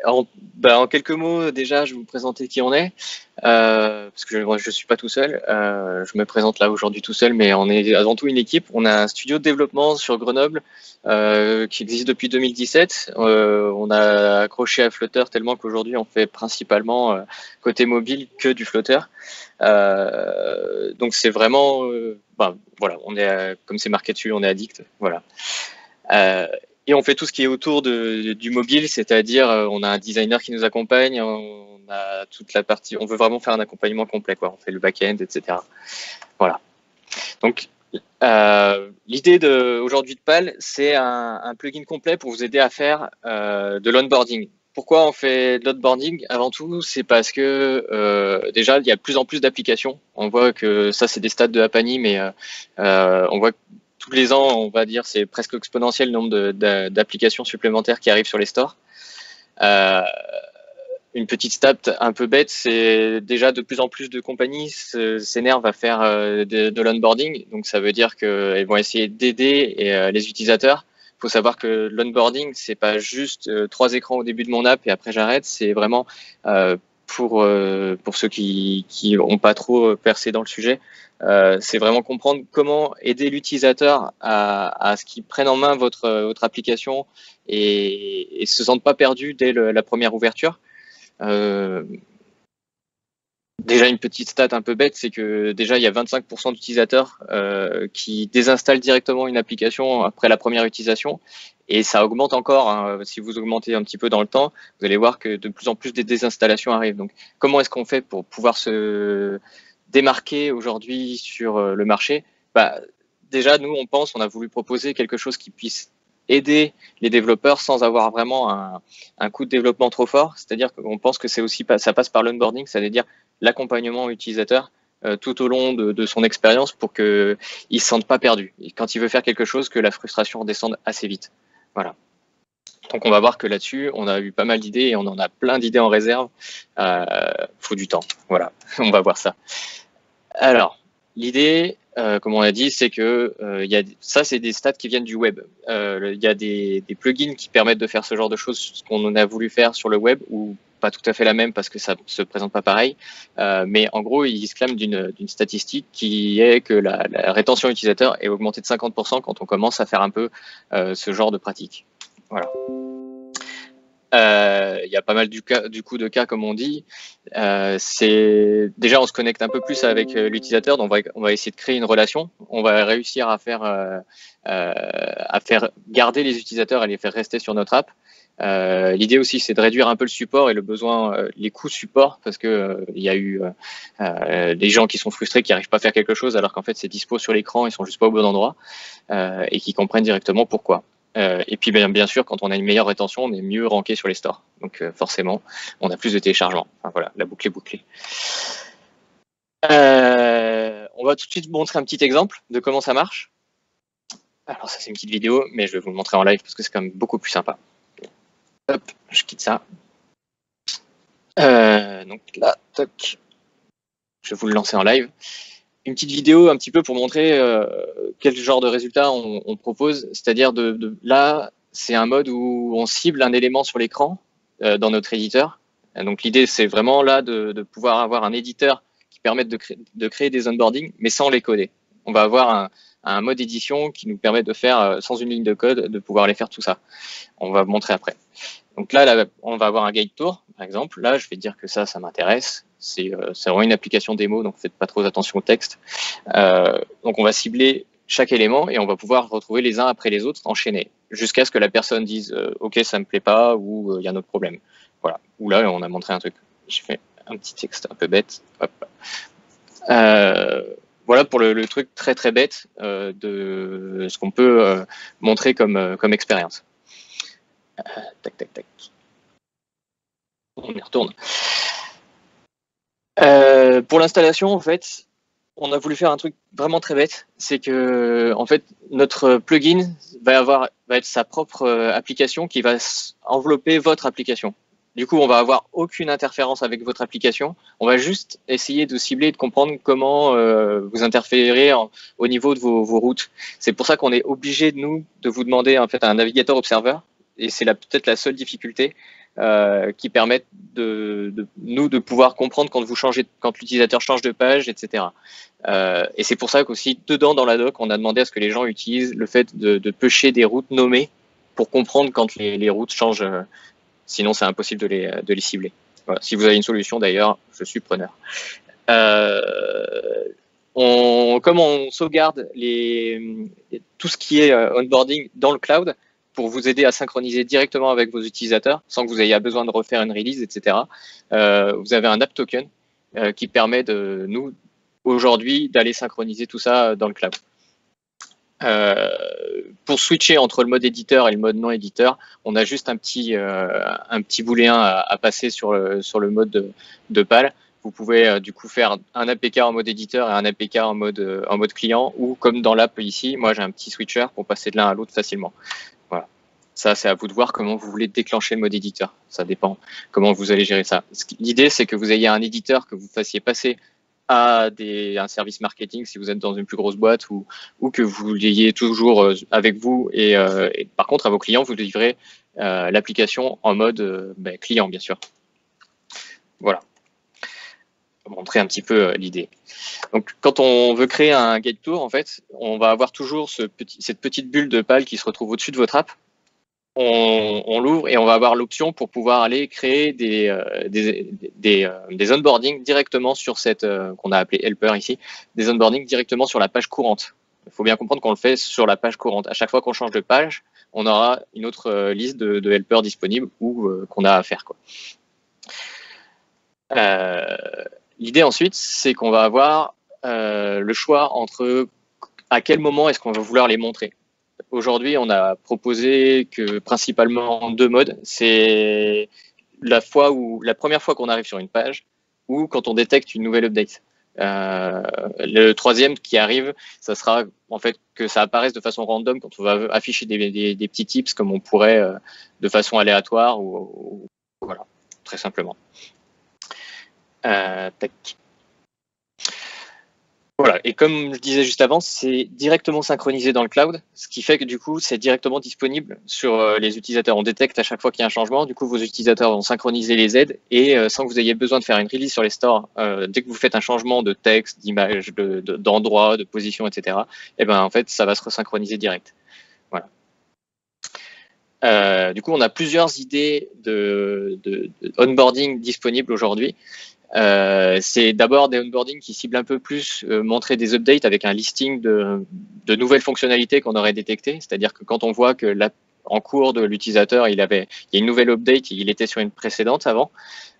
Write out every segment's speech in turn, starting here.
En quelques mots, déjà, je vais vous présenter qui on est, parce que moi, je suis pas tout seul. Je me présente là aujourd'hui tout seul, mais on est avant tout une équipe. On a un studio de développement sur Grenoble qui existe depuis 2017. On a accroché à Flutter tellement qu'aujourd'hui, on fait principalement côté mobile que du Flutter. Donc c'est vraiment, voilà, on est comme c'est marqué dessus, on est addict, voilà. Et on fait tout ce qui est autour du mobile, c'est-à-dire on a un designer qui nous accompagne, on a toute la partie, on veut vraiment faire un accompagnement complet, quoi. On fait le back-end, etc. Voilà. Donc l'idée aujourd'hui de PAL, c'est un plugin complet pour vous aider à faire de l'onboarding. Pourquoi on fait de l'onboarding? Avant tout, c'est parce que déjà, il y a de plus en plus d'applications. On voit que ça, c'est des stats de Apani, mais on voit que tous les ans, on va dire, c'est presque exponentiel le nombre d'applications supplémentaires qui arrivent sur les stores. Une petite stat un peu bête, c'est déjà de plus en plus de compagnies s'énervent à faire de l'onboarding. Donc ça veut dire qu'elles vont essayer d'aider les utilisateurs. Il faut savoir que l'onboarding, c'est pas juste 3 écrans au début de mon app et après j'arrête. C'est vraiment pour ceux qui ont pas trop percé dans le sujet, c'est vraiment comprendre comment aider l'utilisateur à ce qu'il prenne en main votre application et se sente pas perdu dès la première ouverture. Déjà une petite stat un peu bête, c'est que déjà il y a 25% d'utilisateurs qui désinstallent directement une application après la première utilisation et ça augmente encore, hein. Si vous augmentez un petit peu dans le temps, vous allez voir que de plus en plus des désinstallations arrivent. Donc comment est-ce qu'on fait pour pouvoir se démarquer aujourd'hui sur le marché? Déjà nous on a voulu proposer quelque chose qui puisse aider les développeurs sans avoir vraiment un coût de développement trop fort. C'est-à-dire qu'on pense que c'est aussi ça passe par l'onboarding, c'est-à-dire l'accompagnement utilisateur tout au long de son expérience pour qu'il ne se sente pas perdu. Et quand il veut faire quelque chose, que la frustration redescende assez vite. Voilà. Donc on va voir que là-dessus, on a eu pas mal d'idées et on en a plein d'idées en réserve. Faut du temps. Voilà, on va voir ça. Alors, l'idée, comme on a dit, c'est que ça, c'est des stats qui viennent du web. Il y a des plugins qui permettent de faire ce genre de choses, ce qu'on a voulu faire sur le web, ou pas tout à fait la même parce que ça se présente pas pareil. Mais en gros, ils se clament d'une statistique qui est que la rétention utilisateur est augmentée de 50% quand on commence à faire un peu ce genre de pratique. Voilà. Il y a pas mal du coup de cas comme on dit. C'est déjà on se connecte un peu plus avec l'utilisateur, donc on va essayer de créer une relation. On va réussir à faire garder les utilisateurs et les faire rester sur notre app. L'idée aussi, c'est de réduire un peu le support et le besoin, les coûts support, parce que il y a eu des gens qui sont frustrés, qui n'arrivent pas à faire quelque chose, alors qu'en fait c'est dispo sur l'écran, ils sont juste pas au bon endroit, et qui comprennent directement pourquoi. Et puis bien sûr, quand on a une meilleure rétention, on est mieux ranké sur les stores. Donc forcément, on a plus de téléchargements. Enfin, voilà, la boucle est bouclée. On va tout de suite vous montrer un petit exemple de comment ça marche. Alors ça, c'est une petite vidéo, mais je vais vous le montrer en live parce que c'est quand même beaucoup plus sympa. Hop, je quitte ça. Donc là, toc. Je vais vous le lancer en live. Une petite vidéo un petit peu pour montrer quel genre de résultat on propose. C'est-à-dire là, c'est un mode où on cible un élément sur l'écran dans notre éditeur. Donc l'idée, c'est vraiment là de pouvoir avoir un éditeur qui permette de créer des onboarding, mais sans les coder. On va avoir un mode édition qui nous permet de faire, sans une ligne de code, de pouvoir aller faire tout ça. On va montrer après. Donc là, on va avoir un guide tour, par exemple. Là, je vais dire que ça m'intéresse. C'est vraiment une application démo, donc faites pas trop attention au texte. Donc on va cibler chaque élément et on va pouvoir retrouver les uns après les autres enchaînés, jusqu'à ce que la personne dise ok, ça me plaît pas, ou il y a un autre problème. Voilà. Ou là, on a montré un truc. J'ai fait un petit texte un peu bête. Hop. Voilà pour le truc très très bête de ce qu'on peut montrer comme expérience. Tac, tac, tac. On y retourne. Pour l'installation, en fait, on a voulu faire un truc vraiment très bête. C'est que, en fait, notre plugin va être sa propre application qui va envelopper votre application. Du coup, on va avoir aucune interférence avec votre application. On va juste essayer de cibler et de comprendre comment vous interférez au niveau de vos routes. C'est pour ça qu'on est obligé, de vous demander en fait un navigateur observeur. Et c'est peut-être la seule difficulté. qui permettent de pouvoir comprendre quand l'utilisateur change de page, etc. Et c'est pour ça qu'aussi dedans dans la doc, on a demandé à ce que les gens utilisent le fait de pusher des routes nommées pour comprendre quand les routes changent. Sinon, c'est impossible de les cibler. Voilà. Si vous avez une solution, d'ailleurs, je suis preneur. Comme on sauvegarde tout ce qui est onboarding dans le cloud pour vous aider à synchroniser directement avec vos utilisateurs sans que vous ayez besoin de refaire une release, etc. Vous avez un app token qui permet de nous, aujourd'hui, d'aller synchroniser tout ça dans le cloud. Pour switcher entre le mode éditeur et le mode non éditeur, on a juste un petit booléen à passer sur le mode de PAL. Vous pouvez du coup faire un APK en mode éditeur et un APK en mode client, ou comme dans l'app ici, moi j'ai un petit switcher pour passer de l'un à l'autre facilement. Voilà. Ça, c'est à vous de voir comment vous voulez déclencher le mode éditeur. Ça dépend comment vous allez gérer ça. L'idée, c'est que vous ayez un éditeur que vous fassiez passer à un service marketing si vous êtes dans une plus grosse boîte, ou que vous l'ayez toujours avec vous. Et par contre, à vos clients, vous livrez l'application en mode client, bien sûr. Voilà. Pour montrer un petit peu l'idée. Donc, quand on veut créer un guide tour, en fait, on va avoir toujours cette petite bulle de PAL qui se retrouve au-dessus de votre app. On l'ouvre et on va avoir l'option pour pouvoir aller créer des onboarding directement sur cette qu'on a appelé helper ici, des onboarding directement sur la page courante. Il faut bien comprendre qu'on le fait sur la page courante. À chaque fois qu'on change de page, on aura une autre liste de helpers disponibles ou qu'on a à faire, quoi. L'idée ensuite, c'est qu'on va avoir le choix entre à quel moment est-ce qu'on va vouloir les montrer. Aujourd'hui, on a proposé que principalement deux modes. C'est la première fois qu'on arrive sur une page ou quand on détecte une nouvelle update. Le troisième qui arrive, ça sera en fait que ça apparaisse de façon random quand on va afficher des petits tips comme on pourrait de façon aléatoire ou voilà, très simplement. Tac. Voilà, et comme je disais juste avant, c'est directement synchronisé dans le cloud, ce qui fait que du coup, c'est directement disponible sur les utilisateurs. On détecte à chaque fois qu'il y a un changement, du coup, vos utilisateurs vont synchroniser les aides et sans que vous ayez besoin de faire une release sur les stores, dès que vous faites un changement de texte, d'image, d'endroit, de position, etc., et ben en fait, ça va se resynchroniser direct. Voilà. Du coup, on a plusieurs idées de onboarding disponibles aujourd'hui. C'est d'abord des onboarding qui ciblent un peu plus montrer des updates avec un listing de nouvelles fonctionnalités qu'on aurait détectées. C'est-à-dire que quand on voit que en cours de l'utilisateur, il y a une nouvelle update, il était sur une précédente avant,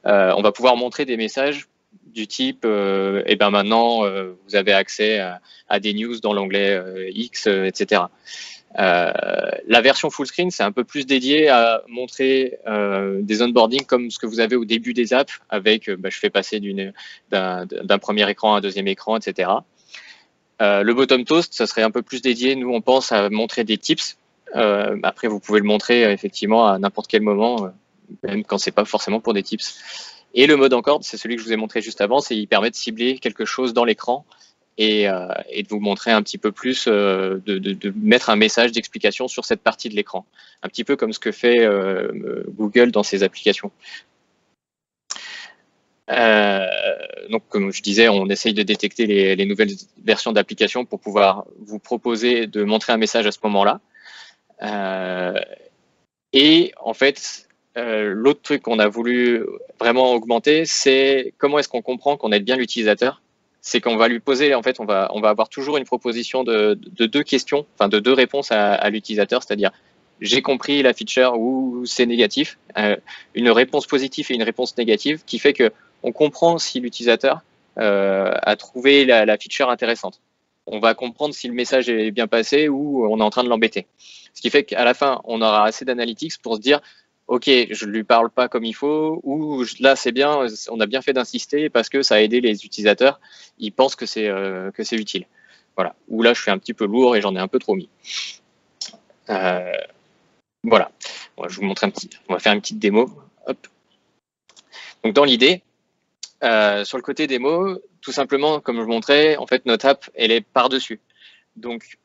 on va pouvoir montrer des messages du type et ben maintenant vous avez accès à des news dans l'onglet X, etc. La version full screen, c'est un peu plus dédié à montrer des onboarding comme ce que vous avez au début des apps avec je fais passer d'un premier écran à un deuxième écran, etc. Le bottom toast, ça serait un peu plus dédié. Nous, on pense à montrer des tips. Après, vous pouvez le montrer effectivement à n'importe quel moment, même quand c'est pas forcément pour des tips. Et le mode encore, c'est celui que je vous ai montré juste avant, il permet de cibler quelque chose dans l'écran et de vous montrer un petit peu plus, de mettre un message d'explication sur cette partie de l'écran. Un petit peu comme ce que fait Google dans ses applications. Donc, comme je disais, on essaye de détecter les nouvelles versions d'applications pour pouvoir vous proposer de montrer un message à ce moment-là. Et en fait, l'autre truc qu'on a voulu vraiment augmenter, c'est comment est-ce qu'on comprend qu'on aide bien l'utilisateur. C'est qu'on va lui poser, en fait, on va avoir toujours une proposition de deux questions, enfin de deux réponses à l'utilisateur, c'est-à-dire j'ai compris la feature ou c'est négatif, une réponse positive et une réponse négative qui fait que on comprend si l'utilisateur a trouvé la feature intéressante. On va comprendre si le message est bien passé ou on est en train de l'embêter. Ce qui fait qu'à la fin, on aura assez d'analytics pour se dire ok, je ne lui parle pas comme il faut, ou là c'est bien, on a bien fait d'insister parce que ça a aidé les utilisateurs, ils pensent que c'est utile. Voilà. Ou là je suis un petit peu lourd et j'en ai un peu trop mis. Voilà. Bon, je vais vous montrer on va faire une petite démo. Hop. Donc dans l'idée, sur le côté démo, tout simplement, comme je vous montrais, en fait notre app elle est par-dessus. Donc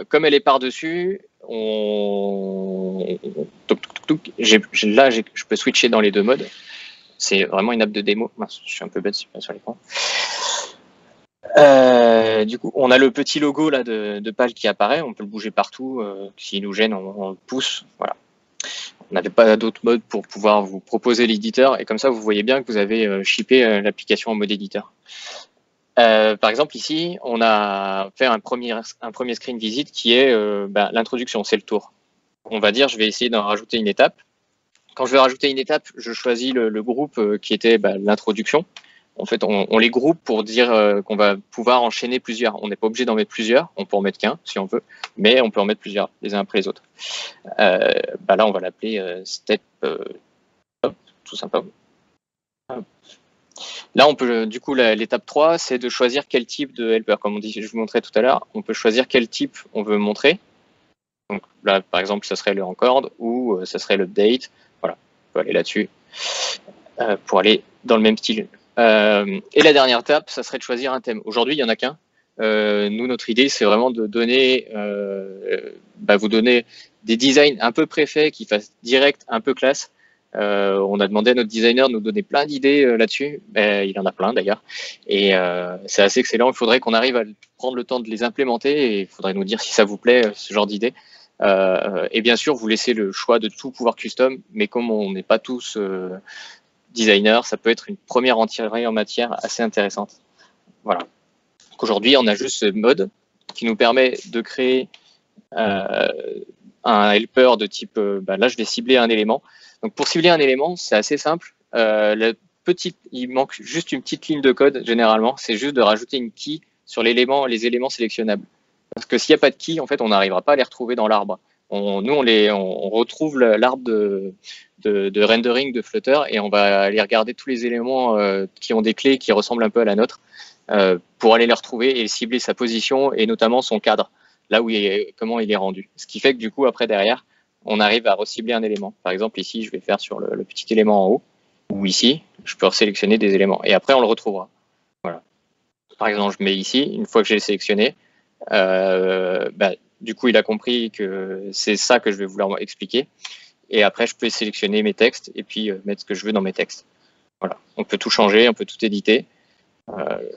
comme elle est par-dessus, Je peux switcher dans les deux modes. C'est vraiment une app de démo. Mince, je suis un peu bête sur l'écran. Du coup, on a le petit logo là de PAL qui apparaît. On peut le bouger partout. S'il nous gêne, on le pousse. Voilà. On n'avait pas d'autre mode pour pouvoir vous proposer l'éditeur. Et comme ça, vous voyez bien que vous avez shippé l'application en mode éditeur. Par exemple, ici, on a fait un premier screen visite qui est l'introduction, c'est le tour. On va dire, je vais essayer d'en rajouter une étape. Quand je vais rajouter une étape, je choisis le groupe qui était l'introduction. En fait, on les groupe pour dire qu'on va pouvoir enchaîner plusieurs. On n'est pas obligé d'en mettre plusieurs, on peut en mettre qu'un si on veut, mais on peut en mettre plusieurs, les uns après les autres. Là, on va l'appeler step, tout simplement. Là, on peut, du coup, l'étape 3, c'est de choisir quel type de helper. Comme je vous montrais tout à l'heure, on peut choisir quel type on veut montrer. Donc là, par exemple, ça serait le record ou ça serait l'update. Voilà, on peut aller là-dessus pour aller dans le même style. Et la dernière étape, ça serait de choisir un thème. Aujourd'hui, il n'y en a qu'un. Nous, notre idée, c'est vraiment de donner, vous donner des designs un peu préfaits qui fassent direct, un peu classe. On a demandé à notre designer de nous donner plein d'idées là-dessus. Il en a plein d'ailleurs. Et c'est assez excellent. Il faudrait qu'on arrive à prendre le temps de les implémenter et il faudrait nous dire si ça vous plaît, ce genre d'idées. Et bien sûr, vous laissez le choix de tout pouvoir custom, mais comme on n'est pas tous designers, ça peut être une première entrée en matière assez intéressante. Voilà. Aujourd'hui, on a juste ce mode qui nous permet de créer un helper de type, là, je vais cibler un élément. Donc, pour cibler un élément, c'est assez simple. Il manque juste une petite ligne de code, généralement. C'est juste de rajouter une key sur les éléments sélectionnables. Parce que s'il n'y a pas de key, en fait, on n'arrivera pas à les retrouver dans l'arbre. Nous, on retrouve l'arbre de rendering de Flutter et on va aller regarder tous les éléments qui ont des clés qui ressemblent un peu à la nôtre pour aller les retrouver et cibler sa position et notamment son cadre, là où comment il est rendu. Ce qui fait que du coup, après, derrière, on arrive à recibler un élément. Par exemple, ici, je vais faire sur le petit élément en haut, ou ici, je peux sélectionner des éléments. Et après, on le retrouvera. Voilà. Par exemple, je mets ici, une fois que j'ai sélectionné, du coup, il a compris que c'est ça que je vais vouloir expliquer. Et après, je peux sélectionner mes textes et puis mettre ce que je veux dans mes textes. Voilà. On peut tout changer, on peut tout éditer.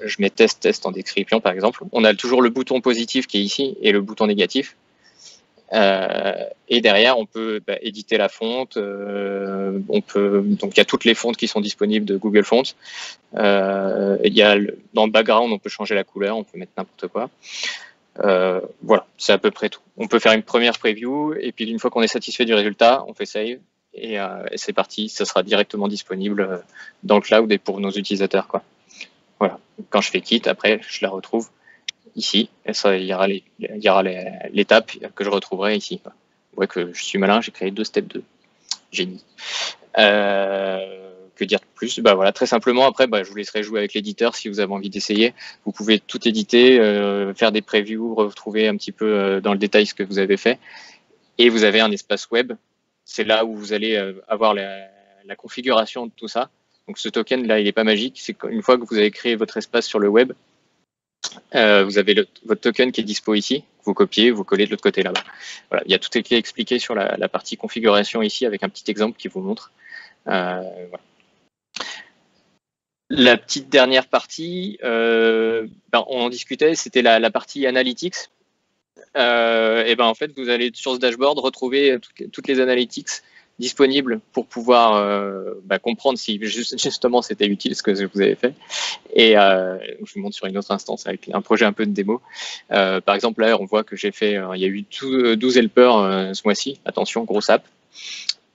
Je mets test en description, par exemple. On a toujours le bouton positif qui est ici et le bouton négatif. Et derrière, on peut éditer la fonte. Donc, il y a toutes les fontes qui sont disponibles de Google Fonts. Dans le background, on peut changer la couleur, on peut mettre n'importe quoi. Voilà, c'est à peu près tout. On peut faire une première preview et puis une fois qu'on est satisfait du résultat, on fait save et c'est parti. Ça sera directement disponible dans le cloud et pour nos utilisateurs, quoi. Voilà. Quand je fais quitte, après, je la retrouve ici. Et ça, il y aura l'étape que je retrouverai ici. Vous voyez que je suis malin, j'ai créé 2 steps 2. Génie. Que dire de plus? Voilà, très simplement, après, je vous laisserai jouer avec l'éditeur si vous avez envie d'essayer. Vous pouvez tout éditer, faire des previews, retrouver un petit peu dans le détail ce que vous avez fait. Et vous avez un espace web. C'est là où vous allez avoir la configuration de tout ça. Donc ce token là, il n'est pas magique. C'est qu'une fois que vous avez créé votre espace sur le web, vous avez votre token qui est dispo ici. Vous copiez, vous collez de l'autre côté là-bas. Voilà, il y a toutes les clés expliquées sur la partie configuration ici avec un petit exemple qui vous montre. Voilà. La petite dernière partie, on en discutait, c'était la partie analytics. En fait, vous allez sur ce dashboard retrouver toutes les analytics disponibles pour pouvoir comprendre si justement c'était utile ce que vous avez fait. Et je vous montre sur une autre instance avec un projet un peu de démo. Par exemple, là, on voit que j'ai fait, il y a eu 12 helpers ce mois-ci. Attention, grosse app.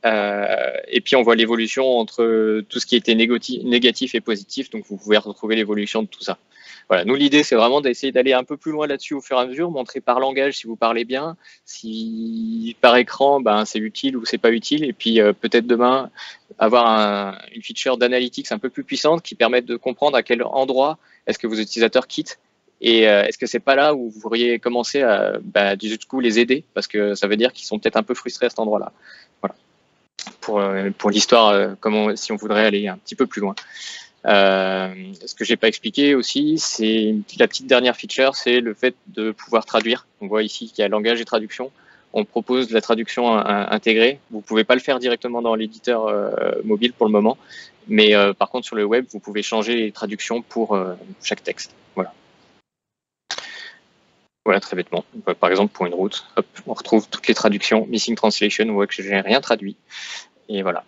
Et puis on voit l'évolution entre tout ce qui était négatif et positif, donc vous pouvez retrouver l'évolution de tout ça. Voilà, nous l'idée c'est vraiment d'essayer d'aller un peu plus loin là-dessus au fur et à mesure, montrer par langage si vous parlez bien, si par écran c'est utile ou c'est pas utile, et puis peut-être demain avoir une feature d'analytics un peu plus puissante qui permette de comprendre à quel endroit est-ce que vos utilisateurs quittent. Et est-ce que c'est pas là où vous pourriez commencer à du coup les aider, parce que ça veut dire qu'ils sont peut-être un peu frustrés à cet endroit-là. Voilà. Pour l'histoire, si on voudrait aller un petit peu plus loin. Ce que j'ai pas expliqué aussi, c'est la petite dernière feature, c'est le fait de pouvoir traduire. On voit ici qu'il y a langage et traduction. on propose de la traduction intégrée. Vous pouvez pas le faire directement dans l'éditeur mobile pour le moment, mais par contre sur le web, vous pouvez changer les traductions pour chaque texte. Voilà. Voilà, très bêtement. Par exemple, pour une route, hop, on retrouve toutes les traductions, missing translation, on voit que j'ai rien traduit. Et voilà.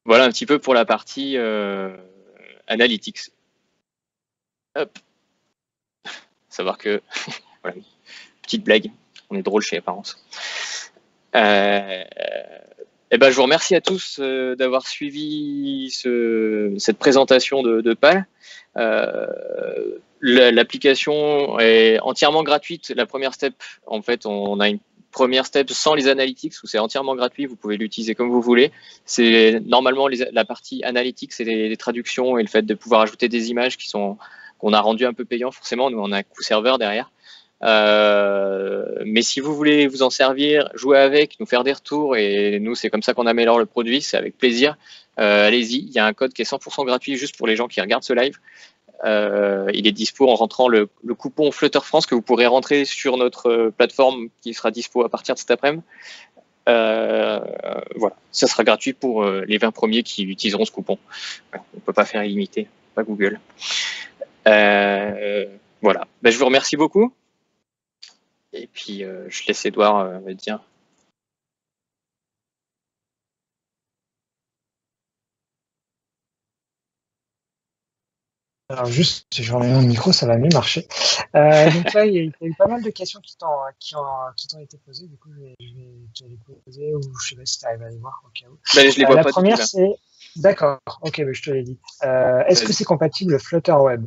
Voilà un petit peu pour la partie analytics. Hop. Savoir que, voilà, petite blague, on est drôle chez Apparence. Eh ben, je vous remercie à tous d'avoir suivi cette présentation de PAL. L'application est entièrement gratuite. La première step, en fait, on a une première step sans les analytics où c'est entièrement gratuit. Vous pouvez l'utiliser comme vous voulez. C'est normalement la partie analytics, c'est les traductions et le fait de pouvoir ajouter des images qu'on a rendu un peu payant forcément. Nous, on a un coût serveur derrière. Mais si vous voulez vous en servir, jouer avec, nous faire des retours, et nous c'est comme ça qu'on améliore le produit, c'est avec plaisir. Allez-y, il y a un code qui est 100% gratuit juste pour les gens qui regardent ce live. Il est dispo en rentrant le coupon Flutter France que vous pourrez rentrer sur notre plateforme qui sera dispo à partir de cet après-midi. Voilà, ça sera gratuit pour les 20 premiers qui utiliseront ce coupon. On peut pas faire illimité, pas Google. Voilà, ben, je vous remercie beaucoup. Et puis, je laisse Edouard me dire. Alors juste, si je remets mon micro, ça va mieux marcher. Donc là, il y a eu pas mal de questions qui t'ont été posées. Du coup, je vais te les poser, ou je sais pas si tu arrives à les voir au cas où. Ben, je les vois la pas première, du tout, c'est... D'accord, ok, je te l'ai dit. Est-ce que c'est compatible Flutter Web?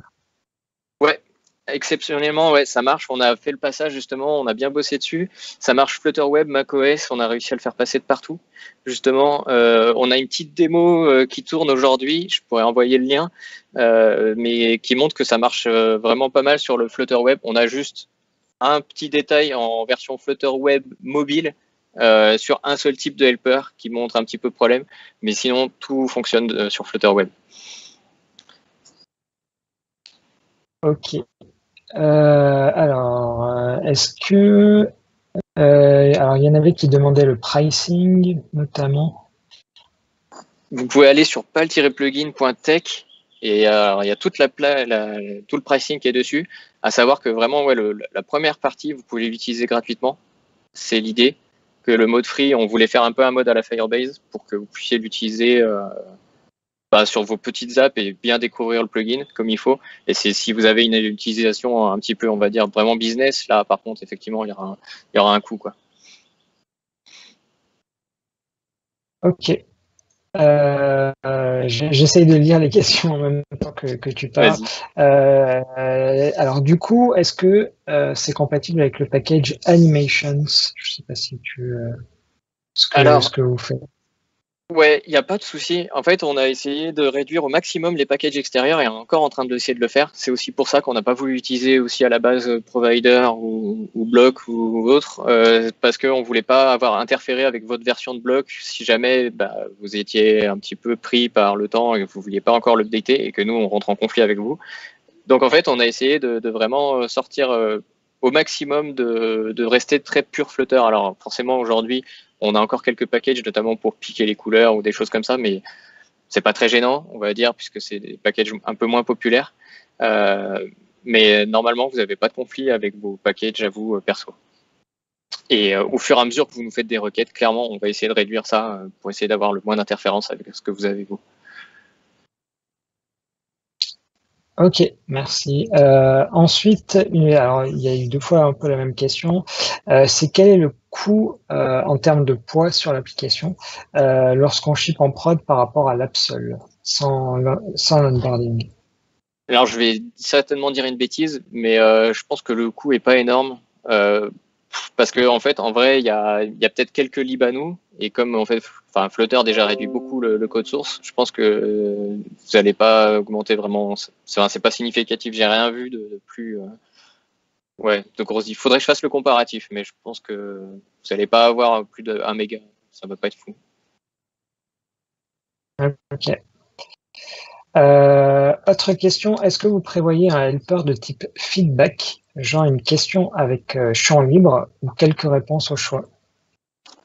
Ouais, exceptionnellement, ouais, ça marche. On a fait le passage justement, on a bien bossé dessus. Ça marche Flutter Web, macOS, on a réussi à le faire passer de partout. Justement, on a une petite démo qui tourne aujourd'hui. Je pourrais envoyer le lien, mais qui montre que ça marche vraiment pas mal sur le Flutter Web. On a juste un petit détail en version Flutter Web mobile sur un seul type de helper qui montre un petit peu le problème, mais sinon tout fonctionne sur Flutter Web. Ok. Alors, est-ce que... alors, il y en avait qui demandaient le pricing, notamment. Vous pouvez aller sur pal-plugin.tech et il y a toute tout le pricing qui est dessus. À savoir que vraiment, ouais, la première partie, vous pouvez l'utiliser gratuitement. C'est l'idée. Que le mode free, on voulait faire un peu un mode à la Firebase pour que vous puissiez l'utiliser sur vos petites apps et bien découvrir le plugin comme il faut. Et c'est si vous avez une utilisation un petit peu, on va dire, vraiment business, là, par contre, effectivement, il y aura un coût, quoi. Ok. J'essaye de lire les questions en même temps que tu parles. Alors du coup, est-ce que c'est compatible avec le package Animations? Je sais pas si ce que vous faites. Ouais, il n'y a pas de souci. En fait, on a essayé de réduire au maximum les packages extérieurs et on est encore en train d'essayer de le faire. C'est aussi pour ça qu'on n'a pas voulu utiliser aussi à la base Provider ou Block ou autre, parce qu'on voulait pas avoir interféré avec votre version de Block si jamais vous étiez un petit peu pris par le temps et que vous vouliez pas encore l'updater et que nous, on rentre en conflit avec vous. Donc en fait, on a essayé de vraiment sortir au maximum de rester très pur Flutter. Alors forcément, aujourd'hui, on a encore quelques packages, notamment pour piquer les couleurs ou des choses comme ça, mais c'est pas très gênant, on va dire, puisque c'est des packages un peu moins populaires. Mais normalement, vous n'avez pas de conflit avec vos packages à vous perso. Et au fur et à mesure que vous nous faites des requêtes, clairement, on va essayer de réduire ça pour essayer d'avoir le moins d'interférences avec ce que vous avez vous. Ok, merci. Ensuite, alors il y a eu deux fois un peu la même question. C'est quel est le coût en termes de poids sur l'application lorsqu'on ship en prod par rapport à l'app seule, sans l'onboarding? Alors je vais certainement dire une bêtise, mais je pense que le coût est pas énorme. Parce que en fait, en vrai, il y a peut-être quelques Libanous et comme en fait, Flutter déjà réduit beaucoup le code source, je pense que vous n'allez pas augmenter vraiment. C'est pas significatif. J'ai rien vu de plus. Ouais, de gros. Il faudrait que je fasse le comparatif, mais je pense que vous n'allez pas avoir plus de 1 méga. Ça va pas être fou. Ok. Autre question, est-ce que vous prévoyez un helper de type feedback Jean, une question avec champ libre ou quelques réponses au choix.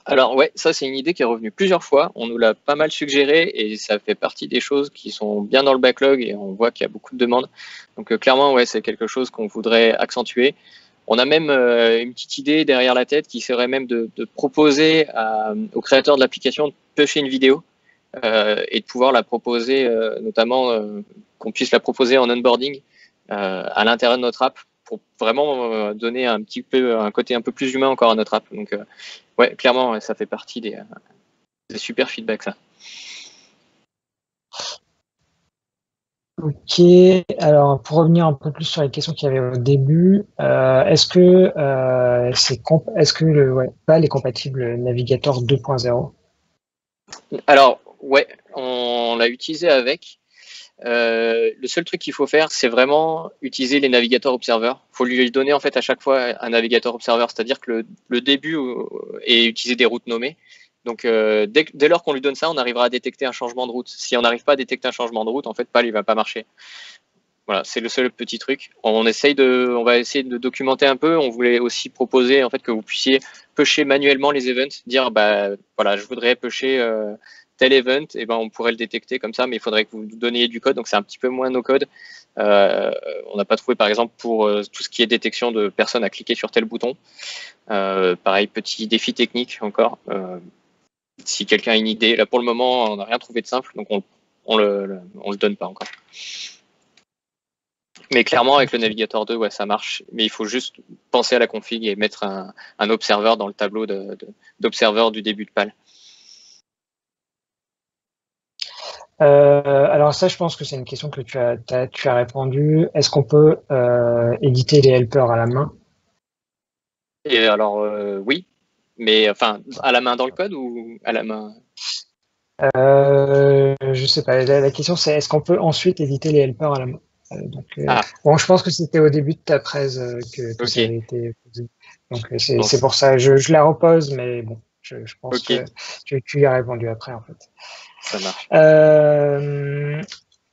Alors ouais, ça c'est une idée qui est revenue plusieurs fois. On nous l'a pas mal suggéré et ça fait partie des choses qui sont bien dans le backlog et on voit qu'il y a beaucoup de demandes. Donc clairement, ouais, c'est quelque chose qu'on voudrait accentuer. On a même une petite idée derrière la tête qui serait même de proposer aux créateurs de l'application de piocher une vidéo et de pouvoir la proposer, notamment qu'on puisse la proposer en onboarding à l'intérieur de notre app pour vraiment donner un petit peu un côté un peu plus humain encore à notre app. Donc ouais, clairement, ouais, ça fait partie des super feedbacks, ça. Ok, alors pour revenir un peu plus sur les questions qu'il y avait au début, est-ce que est-ce que le PAL est compatible Navigator 2.0? Alors ouais, on l'a utilisé avec. Le seul truc qu'il faut faire, c'est vraiment utiliser les navigateurs observeurs. Il faut lui donner en fait à chaque fois un navigateur observeur, c'est-à-dire que le début est utiliser des routes nommées. Donc dès lors qu'on lui donne ça, on arrivera à détecter un changement de route. Si on n'arrive pas à détecter un changement de route, en fait, PAL il va pas marcher. Voilà, c'est le seul petit truc. On va essayer de documenter un peu. On voulait aussi proposer en fait que vous puissiez pusher manuellement les events, dire bah voilà, je voudrais pusher tel event, et ben on pourrait le détecter comme ça, mais il faudrait que vous donniez du code. Donc c'est un petit peu moins no code. On n'a pas trouvé par exemple pour tout ce qui est détection de personnes à cliquer sur tel bouton. Pareil, petit défi technique encore. Si quelqu'un a une idée, là pour le moment on n'a rien trouvé de simple, donc on le donne pas encore. Mais clairement, avec le Navigator 2, ouais, ça marche. Mais il faut juste penser à la config et mettre un observeur dans le tableau d'observeur du début de PAL. Alors ça, je pense que c'est une question que tu as répondu. Est-ce qu'on peut éditer les helpers à la main? Et alors, oui, mais enfin, à la main dans le code ou à la main? Je sais pas. La question, c'est est-ce qu'on peut ensuite éditer les helpers à la main? Ah, Bon, je pense que c'était au début de ta presse que ça ok, avait été posé. Donc bon, c'est pour ça. Je la repose, mais bon, je pense ok, que tu y as répondu après en fait. ça marche.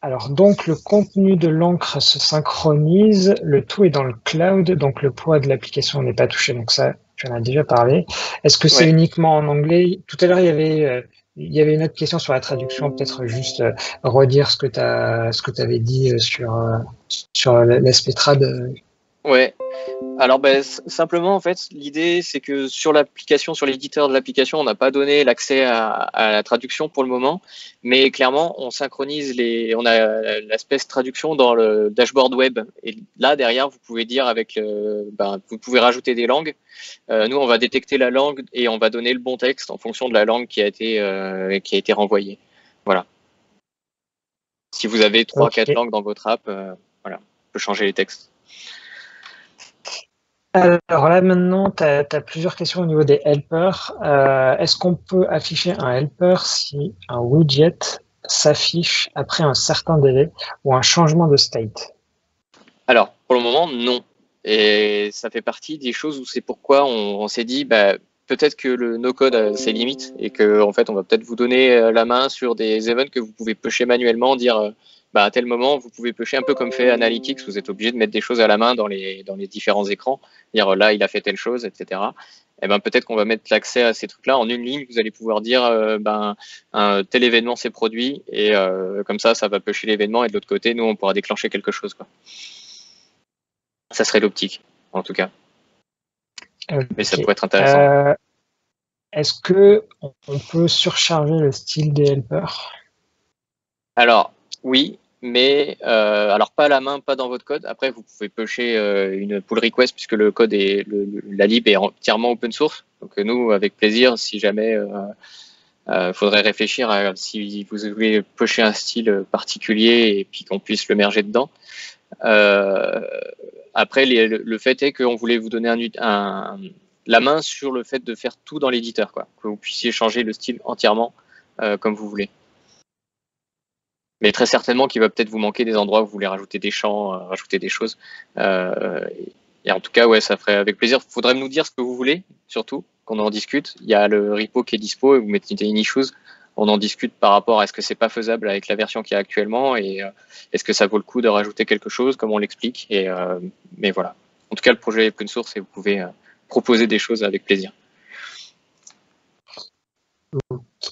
Alors donc le contenu de l'encre se synchronise, le tout est dans le cloud, donc le poids de l'application n'est pas touché. Donc ça, tu en as déjà parlé. Est-ce que c'est Ouais. uniquement en anglais? Tout à l'heure il y avait une autre question sur la traduction. Peut-être juste redire ce que tu avais dit sur l'aspect trad. Ouais. Alors simplement en fait l'idée c'est que sur l'application, sur l'éditeur de l'application, on n'a pas donné l'accès à la traduction pour le moment, mais clairement on synchronise on a l'aspect traduction dans le dashboard web et là derrière vous pouvez dire vous pouvez rajouter des langues. Nous on va détecter la langue et on va donner le bon texte en fonction de la langue qui a été renvoyée. Voilà. Si vous avez trois Ok. quatre langues dans votre app, voilà, on peut changer les textes. Alors là maintenant, tu as plusieurs questions au niveau des helpers. Est-ce qu'on peut afficher un helper si un widget s'affiche après un certain délai ou un changement de state? Alors, pour le moment, non. Et ça fait partie des choses où c'est pourquoi on s'est dit, bah, peut-être que le no-code a ses limites et que en fait, on va peut-être vous donner la main sur des events que vous pouvez pusher manuellement, dire, bah, à tel moment, vous pouvez pusher un peu comme fait Analytics, vous êtes obligé de mettre des choses à la main dans les différents écrans, dire là, il a fait telle chose, etc. Et ben peut-être qu'on va mettre l'accès à ces trucs-là en une ligne. Vous allez pouvoir dire, un tel événement s'est produit et comme ça va pusher l'événement et de l'autre côté, nous, on pourra déclencher quelque chose, quoi. Ça serait l'optique, en tout cas. Mais ça Ok. pourrait être intéressant. Est-ce que on peut surcharger le style des helpers? Alors, oui, mais alors pas à la main, pas dans votre code. Après, vous pouvez pusher une pull request puisque le code la lib est entièrement open source. Donc nous, avec plaisir, si jamais faudrait réfléchir à si vous voulez pusher un style particulier et puis qu'on puisse le merger dedans. Euh, Après, le fait est qu'on voulait vous donner la main sur le fait de faire tout dans l'éditeur, quoi, que vous puissiez changer le style entièrement comme vous voulez. Mais très certainement qu'il va peut-être vous manquer des endroits où vous voulez rajouter des champs, rajouter des choses. Et en tout cas, ouais, ça ferait avec plaisir. Il faudrait nous dire ce que vous voulez, surtout, qu'on en discute. Il y a le repo qui est dispo et vous mettez une issues. On en discute par rapport à est-ce que c'est pas faisable avec la version qu'il y a actuellement et est-ce que ça vaut le coup de rajouter quelque chose, comme on l'explique. Mais voilà, En tout cas, le projet est open source et vous pouvez proposer des choses avec plaisir.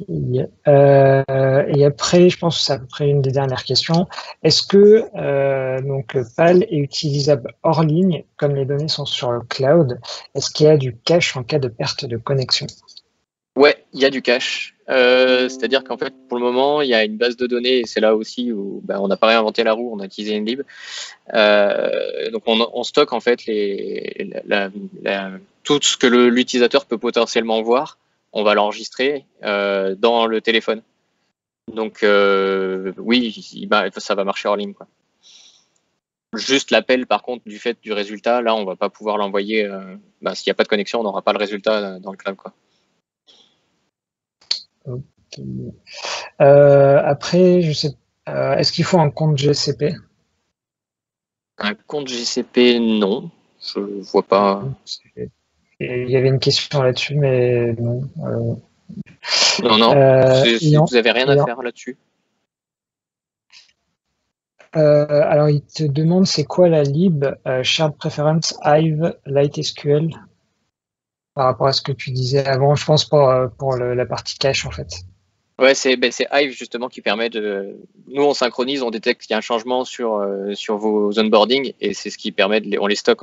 Et après, je pense que c'est à peu près une des dernières questions. Est-ce que donc PAL est utilisable hors ligne, comme les données sont sur le cloud? Est-ce qu'il y a du cache en cas de perte de connexion? Ouais, il y a du cache. C'est-à-dire qu'en fait, pour le moment, il y a une base de données, et c'est là aussi où on n'a pas réinventé la roue, on a utilisé une lib. Donc on stocke en fait tout ce que l'utilisateur peut potentiellement voir, on va l'enregistrer dans le téléphone. Donc oui, ça va marcher hors ligne, quoi. Juste l'appel, par contre, du fait du résultat, là, on va pas pouvoir l'envoyer. S'il n'y a pas de connexion, on n'aura pas le résultat dans le cloud, quoi. Okay. Après, je sais, est-ce qu'il faut un compte GCP? Un compte GCP, non. Je vois pas. Il y avait une question là-dessus, mais non. Non. Vous avez rien à faire là-dessus. Alors, il te demande c'est quoi la lib Shared Preference Hive Light SQL par rapport à ce que tu disais avant, je pense pour la partie cache en fait. Ouais, c'est Hive justement qui permet de. Nous, on synchronise, on détecte qu'il y a un changement sur vos onboarding et c'est ce qui permet on les stocke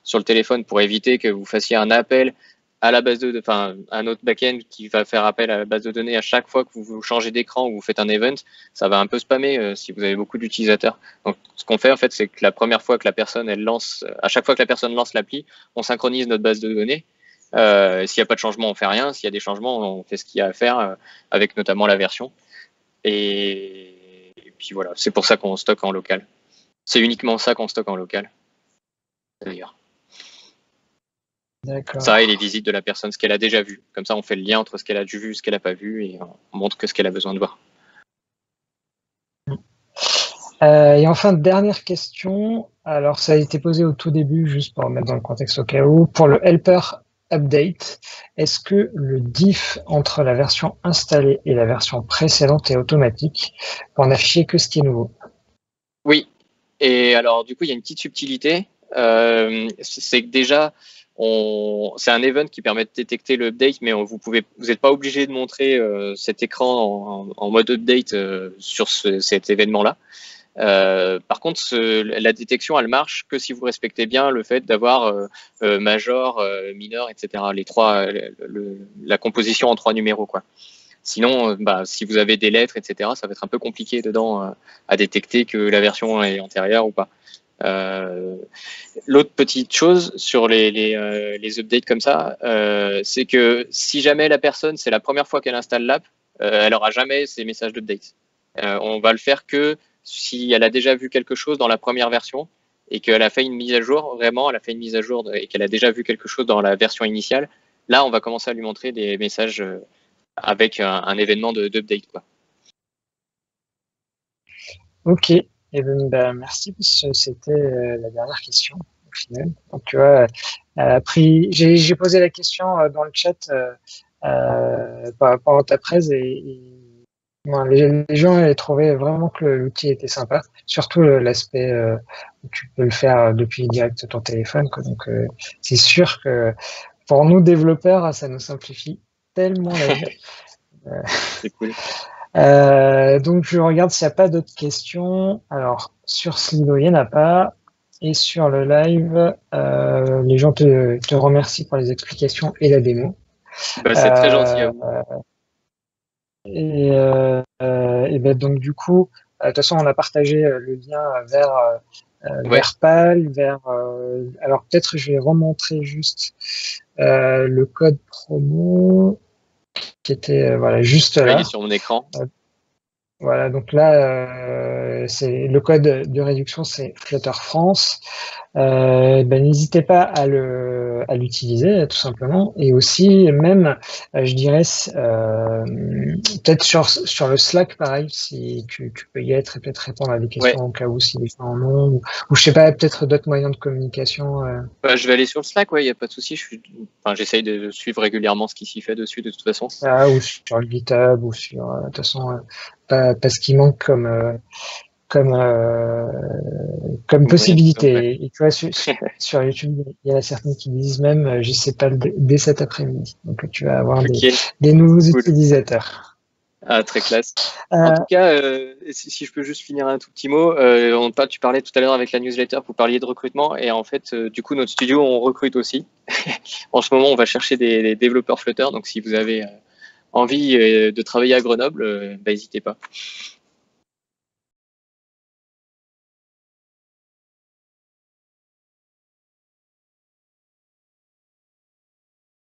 sur le téléphone pour éviter que vous fassiez un appel à la base un autre backend qui va faire appel à la base de données à chaque fois que vous changez d'écran ou vous faites un event. Ça va un peu spammer si vous avez beaucoup d'utilisateurs. Donc, ce qu'on fait en fait, c'est que la première fois que la personne à chaque fois que la personne lance l'appli, on synchronise notre base de données. S'il n'y a pas de changement, on fait rien. S'il y a des changements, on fait ce qu'il y a à faire avec notamment la version. Et puis voilà, c'est pour ça qu'on stocke en local. C'est uniquement ça qu'on stocke en local, d'ailleurs. Ça et les visites de la personne, ce qu'elle a déjà vu. Comme ça, on fait le lien entre ce qu'elle a vu et ce qu'elle n'a pas vu et on montre que ce qu'elle a besoin de voir. Et enfin, dernière question. Alors, ça a été posé au tout début, juste pour mettre dans le contexte au cas où. Pour le helper update, est-ce que le diff entre la version installée et la version précédente est automatique pour n'afficher que ce qui est nouveau? Oui. Et alors, du coup, il y a une petite subtilité. C'est que déjà, c'est un event qui permet de détecter le update, mais vous n'êtes pas obligé de montrer cet écran en mode update sur cet événement-là. Par contre, la détection, elle marche que si vous respectez bien le fait d'avoir major, mineur, etc. Les trois, la composition en 3 numéros, quoi. Sinon, si vous avez des lettres, etc., ça va être un peu compliqué dedans à détecter que la version est antérieure ou pas. L'autre petite chose sur les updates comme ça, c'est que si jamais la personne, c'est la première fois qu'elle installe l'app, elle aura jamais ces messages d'update. On va le faire que si elle a déjà vu quelque chose dans la première version et qu'elle a fait une mise à jour, vraiment, elle a fait une mise à jour et qu'elle a déjà vu quelque chose dans la version initiale, là, on va commencer à lui montrer des messages avec un événement d'update, quoi. Ok, et merci, parce que c'était la dernière question au final. Donc tu vois, j'ai posé la question dans le chat par rapport à ta presse les gens avaient trouvé vraiment que l'outil était sympa, surtout l'aspect où tu peux le faire depuis direct ton téléphone, quoi. Donc c'est sûr que pour nous développeurs, ça nous simplifie tellement la vie. C'est cool. Donc je regarde s'il n'y a pas d'autres questions. Alors sur Slido, il n'y en a pas. Et sur le live, les gens te remercient pour les explications et la démo. C'est très gentil à vous. Et donc du coup, de toute façon, on a partagé le lien vers PAL, alors peut-être je vais remontrer juste le code promo qui était juste là. Il est sur mon écran. Voilà, donc là, c'est le code de réduction, c'est Flutter France. N'hésitez pas à l'utiliser tout simplement, et aussi même, je dirais, peut-être sur le Slack, pareil, si tu peux y être et peut-être répondre à des questions au cas où si les gens en ont, ou je sais pas, peut-être d'autres moyens de communication. Je vais aller sur le Slack, il n'y a pas de souci. J'essaye de suivre régulièrement ce qui s'y fait dessus de toute façon. Ou sur le GitHub, ou sur, de toute façon, pas ce qui manque comme Ouais, ouais. possibilité. Et tu vois, sur YouTube, il y en a certains qui disent même, j'essaie pas dès cet après-midi. Donc, tu vas avoir Ok, des nouveaux cool. utilisateurs. Ah, très classe. En Euh, tout cas, si je peux juste finir un tout petit mot, tu parlais tout à l'heure avec la newsletter, vous parliez de recrutement, et en fait, du coup, notre studio, on recrute aussi. En ce moment, on va chercher des développeurs Flutter, donc si vous avez envie de travailler à Grenoble, bah, n'hésitez pas.